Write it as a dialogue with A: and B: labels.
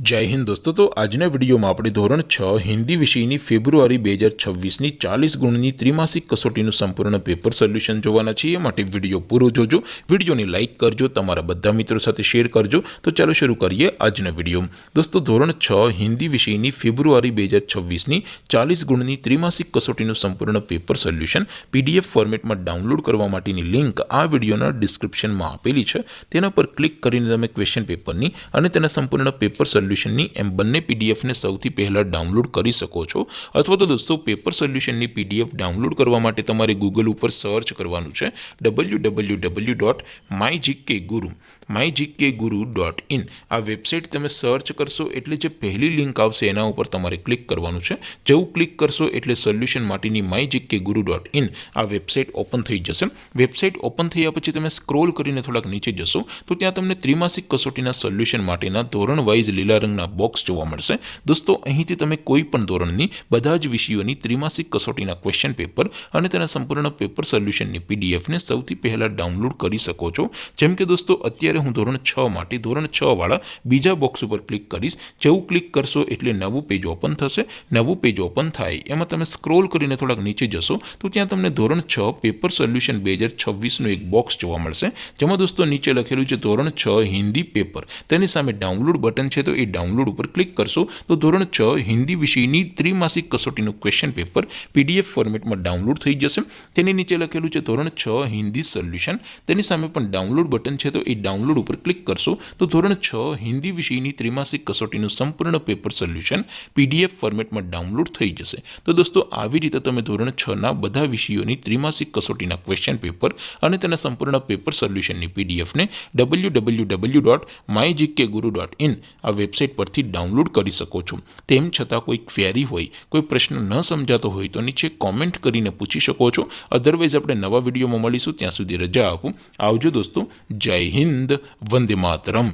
A: जय हिंद दोस्तों। तो आजना विडियो में આપણે ધોરણ 6 હિન્દી વિષયની ફેબ્રુઆરી 2026ની 40 ગુણની ત્રિમાસિક કસોટીનું સંપૂર્ણ પેપર સોલ્યુશન જોવાના છીએ। માટે વિડિયો પૂરો જોજો, વિડિયોને લાઈક કરજો, તમારા બધા મિત્રો સાથે શેર કરજો। તો ચાલો શરૂ કરીએ આજનો વિડિયો। દોસ્તો ધોરણ 6 હિન્દી વિષયની ફેબ્રુઆરી 2026ની 40 ગુણની ત્રિમાસિક કસોટીનું સંપૂર્ણ પેપર સોલ્યુશન પીડીએફ ફોર્મેટમાં ડાઉનલોડ કરવા માટેની લિંક આ વિડિયોના ડિસ્ક્રિપ્શનમાં આપેલી છે। તેના પર ક્લિક કરીને તમે ક્વેશ્ચન પેપરની અને તેના સંપૂર્ણ પેપર સોલ્યુશનની એમ બંને પીડીએફને સૌથી પહેલા ડાઉનલોડ કરી શકો છો। અથવા તો દોસ્તો પેપર સોલ્યુશનની પીડીએફ ડાઉનલોડ કરવા માટે તમારે ગૂગલ ઉપર સર્ચ કરવાનું છે www.mygkguru.in। આ વેબસાઇટ તમે સર્ચ કરશો એટલે જે પહેલી લિંક આવશે એના ઉપર તમારે ક્લિક કરવાનું છે। જેવું ક્લિક કરશો એટલે સોલ્યુશન માટેની mygkguru.in આ વેબસાઇટ ઓપન થઈ જશે। વેબસાઇટ ઓપન થયા પછી તમે સ્ક્રોલ કરીને થોડાક નીચે જશો તો ત્યાં તમને ત્રિમાસિક કસોટીના સોલ્યુશન માટેના ધોરણ વાઇઝ લીલા રંગના બોક્સ જોવા મળશે। દોસ્તો અહીંથી તમે કોઈ પણ ધોરણની બધા જ વિષયોની ત્રિમાસિક કસોટીના ક્વેશ્ચન પેપર અને તેના સંપૂર્ણ પેપર સોલ્યુશનની પીડીએફને સૌથી પહેલા ડાઉનલોડ કરી શકો છો। જેમ કે દોસ્તો અત્યારે હું ધોરણ 6 માટે ધોરણ 6 વાળા બીજા બોક્સ ઉપર ક્લિક કરીશ। જેવું ક્લિક કરશો એટલે નવું પેજ ઓપન થશે। નવું પેજ ઓપન થાય એમાં તમે સ્ક્રોલ કરીને થોડાક નીચે જશો તો ત્યાં તમને ધોરણ 6 પેપર સોલ્યુશન 2026નું એક બોક્સ જોવા મળશે। જેમાં દોસ્તો નીચે લખેલું છે ધોરણ 6 હિન્દી પેપર, તેની સામે ડાઉનલોડ બટન છે તો એ ડાઉનલોડ ઉપર ક્લિક કરશો તો ધોરણ 6 હિન્દી વિષયની ત્રિમાસિક કસોટીનું ક્વેશ્ચન પેપર પીડીએફ ફોર્મેટમાં ડાઉનલોડ થઈ જશે। તેની નીચે લખેલું છે ધોરણ 6 હિન્દી સોલ્યુશન, તેની સામે પણ ડાઉનલોડ બટન છે તો એ ડાઉનલોડ ઉપર ક્લિક કરશો તો ધોરણ 6 હિન્દી વિષયની ત્રિમાસિક કસોટીનું સંપૂર્ણ પેપર સોલ્યુશન પીડીએફ ફોર્મેટમાં ડાઉનલોડ થઈ જશે। તો દોસ્તો આવી રીતે તમે ધોરણ 6ના બધા વિષયોની ત્રિમાસિક કસોટીના ક્વેશ્ચન પેપર અને તેના સંપૂર્ણ પેપર સોલ્યુશનની પીડીએફને www.mygkguru.in આ વેબસાઇટ પરથી ડાઉનલોડ કરી શકો છો। તેમ છતાં કોઈ ક્વેરી હોય, કોઈ પ્રશ્ન ન સમજાતો હોય તો નીચે કોમેન્ટ કરીને પૂછી શકો છો। અધરવાઇઝ આપણે નવા વિડીયોમાં મળીશું, ત્યાં સુધી રજા આપો। આવજો દોસ્તો, જય હિન્દ, વંદે માતરમ।